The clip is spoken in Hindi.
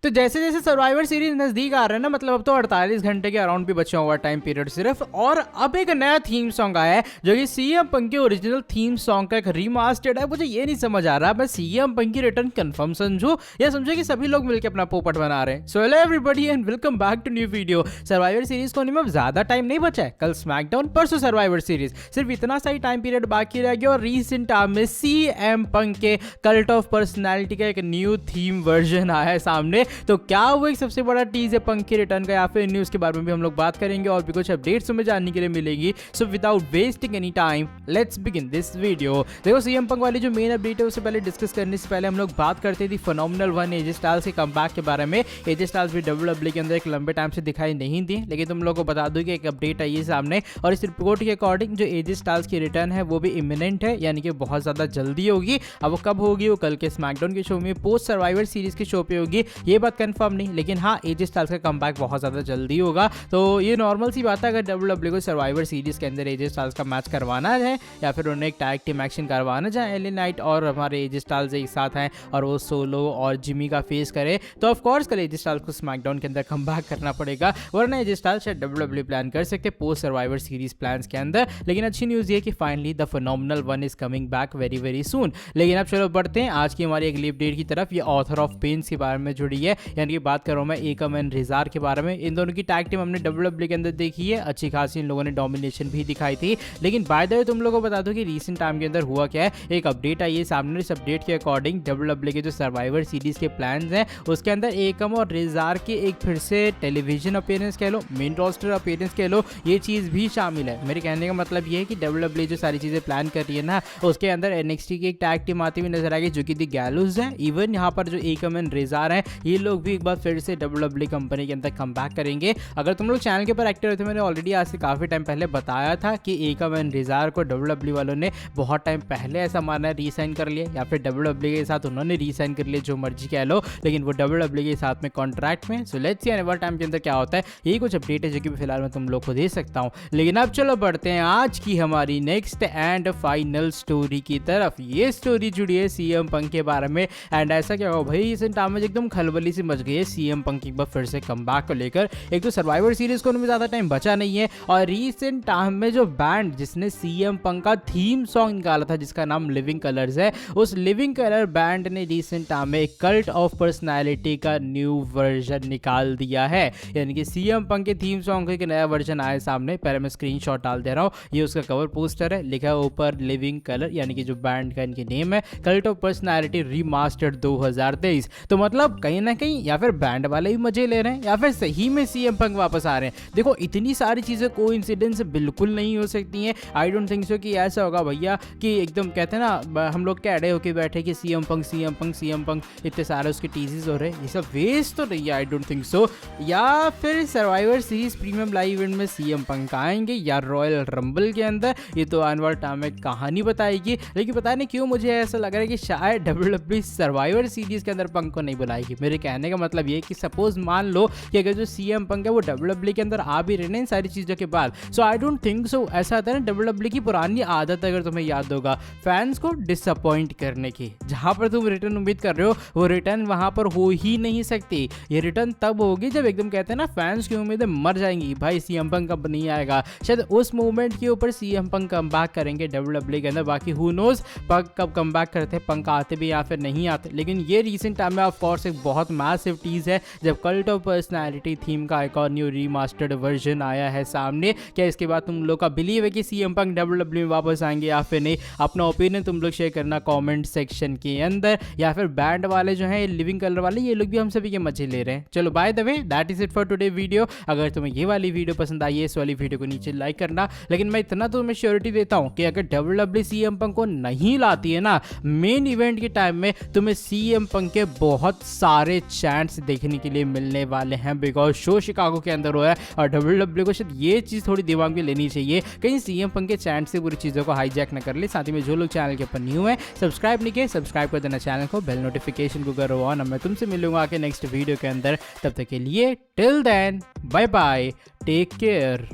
तो जैसे जैसे सर्वाइवर सीरीज नजदीक आ रहा है ना, मतलब अब तो 48 घंटे के अराउंड भी बचा हुआ टाइम पीरियड सिर्फ, और अब एक नया थीम सॉन्ग आया है जो कि सीएम पंक के ओरिजिनल थीम सॉन्ग का एक रीमास्टर्ड है। मुझे ये नहीं समझ आ रहा मैं सीएम पंक की रिटर्न कंफर्म समझूं या समझे कि सभी लोग मिलकर अपना पोपट बना रहे हैं। So hello everybody and welcome back to new video. Survivor Series को नहीं, ज्यादा टाइम नहीं बचा है, कल स्मैकडाउन परसों सर्वाइवर सीरीज, सिर्फ इतना सा ही टाइम पीरियड बाकी रह गया और रीसेंट टाइम में सीएम पंक के कल्ट ऑफ पर्सनैलिटी का एक न्यू थीम वर्जन आया है सामने। तो क्या वो एक सबसे बड़ा टीज है पंक के रिटर्न का या फिर न्यूज़ के बारे में भी हम लोग बात करेंगे और भी कुछ अपडेट्स हमें जानने के लिए मिलेगी। So without wasting any time let's begin this video. देखो सीएम पंक वाली जो मेन अपडेट है उससे पहले डिस्कस करने से पहले हम लोग बात करते थी फिनोमिनल वन एजे स्टाइल्स के कमबैक के बारे में। एजे स्टाइल्स भी डब्ल्यूडब्ल्यूई के अंदर एक लंबे टाइम से दिखाई नहीं दी, लेकिन तुम लोगों को बता दूं कि एक अपडेट आई है सामने और इस रिपोर्ट के अकॉर्डिंग जो एजे स्टाइल्स की रिटर्न है वो भी इमिनेंट है, यानी कि बहुत ज़्यादा जल्दी होगी। अब वो कब होगी, वो कल के स्मैकडाउन के शो में पोस्ट सर्वाइवर सीरीज के शो पे होगी, ये बात कंफर्म नहीं, लेकिन हाँ एजे स्टाइल्स का कमबैक बहुत ज़्यादा जल्दी होगा। तो ये नॉर्मल सी बात है अगर डब्ल्यूडब्ल्यूई को सर्वाइवर सीरीज के अंदर एजे स्टाइल्स का मैच करवाना है या फिर उन्हें एक टैग टीम एक्शन करवाना चाहे, एले नाइट और हमारे एजे स्टाइल्स एक साथ हैं और वो सोलो और जिमी का फेस करे, तो ऑफ कोर्स कल एजे स्टाइल्स को स्मैकडाउन के अंदर कमबैक करना पड़ेगा, वरना एजे स्टाइल्स शायद डब्ल्यूडब्ल्यूई प्लान कर सकते पोस्ट सर्वाइवर सीरीज प्लान्स के अंदर। लेकिन अच्छी न्यूज़ ये कि finally the phenomenal one is coming back very very soon. लेकिन अब चलो बढ़ते हैं आज की हमारी अगली अपडेट की तरफ। ये ऑथर ऑफ पेन्स के बारे में जुड़ी है, यानी कि बात कर रहा हूँ मैं एकम एंड रिजार के बारे में। इन दोनों की टैग टीम हमने डब्ल्यूडब्ल्यूई के अंदर देखी है, अच्छी खासी इन लोगों ने डोमिनेशन भी दिखाई थी। लेकिन बाय द वे तुम लोगों को बता दो कि रीसेंट टाइम के अंदर हुआ क्या है, एक अपडेट आई है सामने। इस अपडेट के अकॉर्डिंग डब्ल्यूडब्ल्यूई के जो सर्वाइवर सीरीज के प्लान्स हैं उसके अंदर एकम और रिजार के एक फिर से टेलीविजन अपीयरेंस कह लो, मेन रोस्टर अपीयरेंस कह लो, ये चीज़ भी शामिल है। मेरे कहने का मतलब ये है कि डब्ल्यूडब्ल्यूई जो सारी चीज़ें प्लान कर रही है ना, उसके अंदर एनएक्सटी की एक टैग टीम आती हुई नजर आएगी जो कि दी गैलोज है। इवन यहाँ पर जो एकम एंड रिजार हैं ये लोग भी एक बार फिर से डब्ल्यूडब्ल्यूई कंपनी के अंदर कमबैक करेंगे। अगर तुम लोग चैनल के ऊपर एक्टिव रहते, मैंने ऑलरेडी आज से काफ़ी टाइम पहले बताया था कि एकम एंड रिजार को डब्ल्यूडब्ल्यूई वालों ने बहुत टाइम पहले ऐसा माना रीसाइन कर लिया या फिर डब्ल्यूडब्ल्यूई के साथ उन्होंने रीसाइन कर लिया, जो मर्जी कह लो, लेकिन वो डब्ल्यूडब्ल्यूई के साथ में कॉन्ट्रैक्ट में। सो लेट्स सी आने वाले टाइम के अंदर क्या होता है। यही कुछ अपडेट है जो कि फिलहाल मैं तुम लोग को दे सकता हूँ। लेकिन अब चलो बढ़ते हैं आज की हमारी नेक्स्ट एंड फाइनल स्टोरी की तरफ। ये स्टोरी जुड़ी है सीएम पंक के बारे में। एंड ऐसा क्या हो भाई, इस टाइम में एकदम खलबली सी मच गई है सीएम पंक एक बार फिर से कमबैक को लेकर। एक तो सर्वाइवर सीरीज को उनमें ज़्यादा टाइम बचा नहीं है और रीसेंट टाइम में जो बैंड जिसने सीएम पंक का थीम सॉन्ग निकाला था जिसका नाम लिविंग कलर्स है, उस लिविंग कलर बैंड ने रीसेंट टाइम में कल्ट ऑफ पर्सनैलिटी का न्यू वर्जन निकाल दिया है। यानी कि सीएम पंक के थीम सॉन्ग का एक नया वर्जन आया सामने। पहले मैं स्क्रीनशॉट डाल दे रहा हूँ, ये उसका कवर पोस्टर है, लिखा है ऊपर लिविंग कलर, यानी कि जो बैंड का इनकी नेम है कल्ट ऑफ पर्सनैलिटी रीमास्टर्ड 2023। तो मतलब कहीं ना कहीं या फिर बैंड वाले भी मजे ले रहे हैं या फिर सही में सीएम पंक वापस आ रहे हैं। देखो इतनी सारी चीज़ें कोइंसिडेंस बिल्कुल नहीं हो सकती हैं। आई डोंट थिंक सो कि ऐसा होगा भैया कि एकदम कहते हैं ना हम लोग क्या अड़े होके बैठे कि CM Punk CM Punk CM Punk, इतने सारे उसके टीजीज हो रहे हैं, ये सब वेस्ट तो नहीं है। I don't think so. या फिर survivor series premium live event में सीएम पंक आएंगे या रॉयल रंबल के अंदर, ये तो आने वाले टाइम में कहानी बताएगी। लेकिन पता नहीं क्यों मुझे ऐसा लग रहा है कि शायद डब्ल्यूडब्ल्यूई सर्वाइवर सीरीज के अंदर पंक को नहीं बुलाएगी। मेरे कहने का मतलब ये कि सपोज मान लो कि अगर जो सीएम पंक है वो डब्ल्यूडब्ल्यूई के अंदर आ भी रहे हैं इन सारी चीज़ों के बाद, सो आई डोंट थिंक सो। ऐसा आता है ना डब्ल्यूडब्ल्यूई की पुरानी आदत, अगर तुम्हें याद होगा, फैंस को डिसअपॉइंट करने की। जहां पर तुम रिटर्न उम्मीद कर रहे हो वो रिटर्न वहां पर हो ही नहीं सकती। ये रिटर्न तब होगी जब एकदम कहते हैं ना फैंस की उम्मीदें मर जाएंगी, भाई सीएम पंक अब नहीं आएगा। शायद उस मोमेंट के ऊपर सीएम पंक कमबैक करेंगे डब्ल्यूडब्ल्यूई के अंदर। बाकी हु नोज पंक कब कमबैक करते हैं, पंक आते भी या फिर नहीं आते। लेकिन ये रिसेंट टाइम में ऑफ कोर्स एक बहुत मैसिव टीज है जब कल्ट ऑफ पर्सनैलिटी थीम का एक और न्यू रीमास्टर्ड वर्जन आया है सामने। क्या इसके बाद तुम लोग का बिलीव है कि सीएम पंक डब्ल्यूडब्ल्यूई में वापस आएंगे या फिर नहीं? अपना ओपिनियन तुम लोग शेयर करना कमेंट सेक्शन के अंदर। या फिर बैंड वाले जो हैं लिविंग कलर वाले, ये लोग भी हम सभी के मजे ले रहे हैं। चलो by the way that is it for today video. अगर तुम्हें ये वाली वीडियो पसंद आई है इस वाली वीडियो को नीचे लाइक करना। लेकिन मैं इतना तो तुम्हें श्योरिटी देता हूँ कि अगर डब्ल्यूडब्ल्यूई सीएम पंक को नहीं लाती है ना मेन इवेंट के टाइम में, तुम्हें सीएम पंक के बहुत सारे चैंट्स देखने के लिए मिलने वाले हैं, बिकॉज शो शिकागो के अंदर हुआ है और डब्ल्यूडब्ल्यूई को शायद ये चीज़ थोड़ी दिमाग में लेनी चाहिए कहीं सीएम पंक के चैंट से पूरी चीज़ों को हाईजैक न कर ले। साथ ही में जो लोग चैनल के ऊपर न्यू है सब्सक्राइब नहीं किए, सब्सक्राइब कर देना चैनल को, बेल नोटिफिकेशन को करो ऑन। मैं तुमसे मिलूंगा आके नेक्स्ट वीडियो के अंदर। तब तक के लिए till then bye bye, take care.